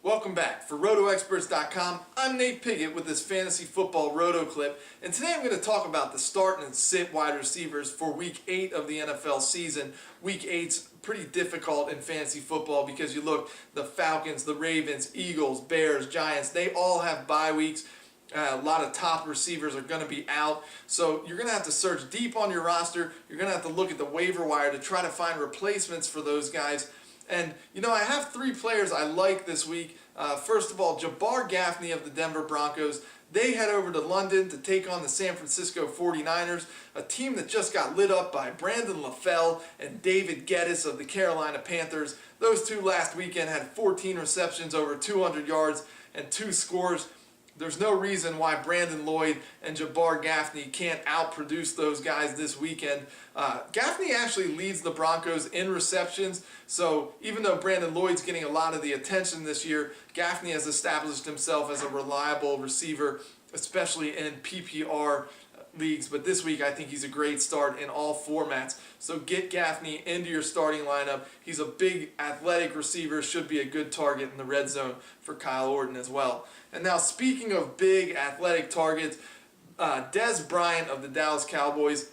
Welcome back. For RotoExperts.com, I'm Nate Pigott with this fantasy football roto clip, and today I'm going to talk about the start and sit wide receivers for Week 8 of the NFL season. Week 8's pretty difficult in fantasy football because you look, the Falcons, the Ravens, Eagles, Bears, Giants, they all have bye weeks. A lot of top receivers are going to be out, so you're going to have to search deep on your roster. You're going to have to look at the waiver wire to try to find replacements for those guys. And, I have 3 players I like this week. First of all, Jabbar Gaffney of the Denver Broncos. They head over to London to take on the San Francisco 49ers, a team that just got lit up by Brandon LaFell and David Geddes of the Carolina Panthers. Those two last weekend had 14 receptions, over 200 yards, and 2 scores. There's no reason why Brandon Lloyd and Jabbar Gaffney can't outproduce those guys this weekend. Gaffney actually leads the Broncos in receptions, so even though Brandon Lloyd's getting a lot of the attention this year, Gaffney has established himself as a reliable receiver, especially in PPR leagues. But this week, I think he's a great start in all formats. So get Gaffney into your starting lineup. He's a big athletic receiver, should be a good target in the red zone for Kyle Orton as well. And now, speaking of big athletic targets, Dez Bryant of the Dallas Cowboys,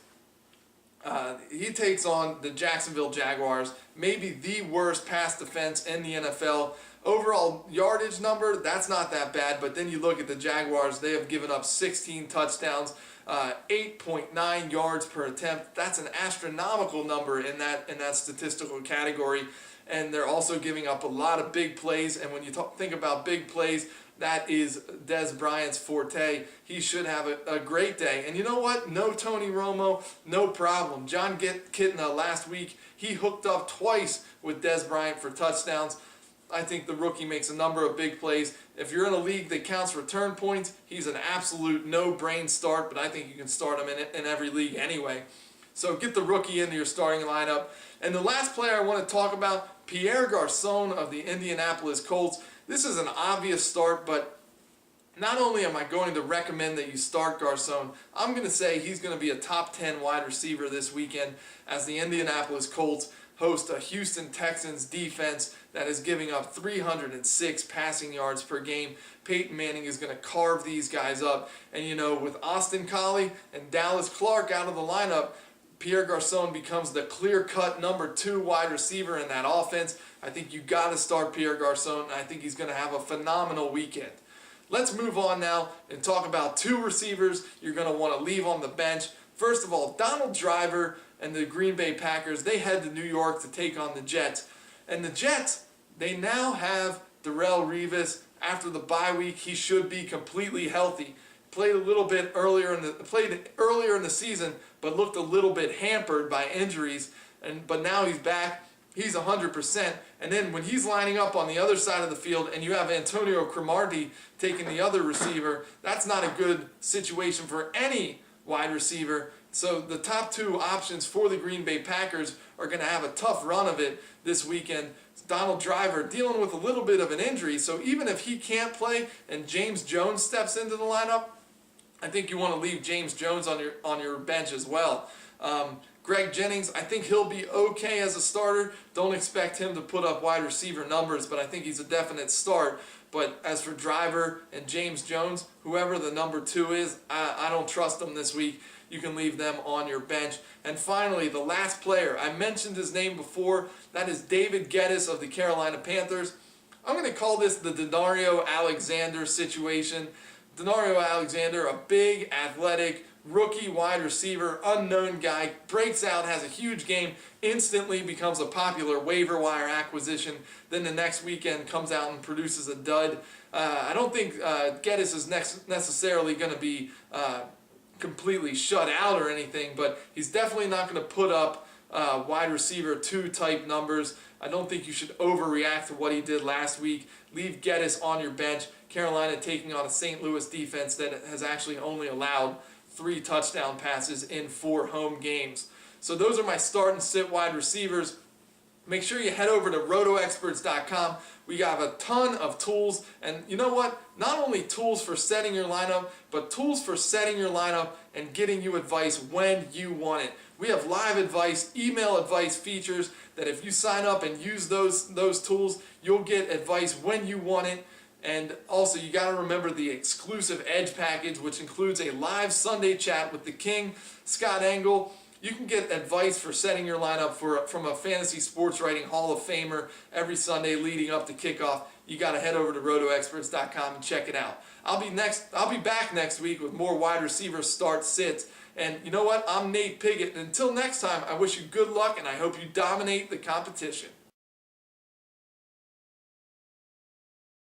he takes on the Jacksonville Jaguars, maybe the worst pass defense in the NFL. Overall yardage number, that's not that bad, but then you look at the Jaguars, they have given up 16 touchdowns, 8.9 yards per attempt. That's an astronomical number in that statistical category, and they're also giving up a lot of big plays. And when you think about big plays, that is Dez Bryant's forte. He should have a great day. And you know what? No Tony Romo, no problem. John Kitna last week, he hooked up twice with Dez Bryant for touchdowns. I think the rookie makes a number of big plays. If you're in a league that counts return points, he's an absolute no-brain start, but I think you can start him in every league anyway. So get the rookie into your starting lineup. And the last player I want to talk about, Pierre Garçon of the Indianapolis Colts. This is an obvious start, but not only am I going to recommend that you start Garçon, I'm going to say he's going to be a top 10 wide receiver this weekend as the Indianapolis Colts host a Houston Texans defense that is giving up 306 passing yards per game. Peyton Manning is going to carve these guys up. And with Austin Collie and Dallas Clark out of the lineup, Pierre Garçon becomes the clear-cut number 2 wide receiver in that offense. I think you got to start Pierre Garçon, and I think he's going to have a phenomenal weekend. Let's move on now and talk about 2 receivers you're going to want to leave on the bench. First of all, Donald Driver and the Green Bay Packers, they head to New York to take on the Jets. And the Jets, they now have Darrelle Revis. After the bye week, he should be completely healthy. Played earlier in the season, but looked a little bit hampered by injuries. But now he's back. He's 100%. And then when he's lining up on the other side of the field and you have Antonio Cromartie taking the other receiver, that's not a good situation for any wide receiver. So the top 2 options for the Green Bay Packers are going to have a tough run of it this weekend. Donald Driver dealing with a little bit of an injury, so even if he can't play and James Jones steps into the lineup, I think you want to leave James Jones on your bench as well. Greg Jennings, I think he'll be okay as a starter. Don't expect him to put up wide receiver numbers, but I think he's a definite start. But as for Driver and James Jones, whoever the number 2 is, I don't trust them this week. You can leave them on your bench. And finally, the last player, I mentioned his name before, that is David Geddes of the Carolina Panthers. I'm going to call this the Denario Alexander situation. Denario Alexander, a big, athletic, rookie wide receiver, unknown guy, breaks out, has a huge game, instantly becomes a popular waiver wire acquisition, then the next weekend comes out and produces a dud. I don't think Geddes is necessarily going to be completely shut out or anything, but he's definitely not going to put up wide receiver 2 type numbers. I don't think you should overreact to what he did last week. Leave Geddes on your bench. Carolina taking on a St. Louis defense that has actually only allowed 3 touchdown passes in 4 home games. So those are my start and sit wide receivers. Make sure you head over to RotoExperts.com. We have a ton of tools, and you know what? Not only tools for setting your lineup, but tools for setting your lineup and getting you advice when you want it. We have live advice, email advice features that if you sign up and use those tools, you'll get advice when you want it. And also, you got to remember the exclusive Edge package, which includes a live Sunday chat with the King, Scott Engel. You can get advice for setting your lineup from a fantasy sports writing Hall of Famer every Sunday leading up to kickoff. You got to head over to rotoexperts.com and check it out. I'll be back next week with more wide receiver start sits. And you know what? I'm Nate Pigott. And until next time, I wish you good luck and I hope you dominate the competition.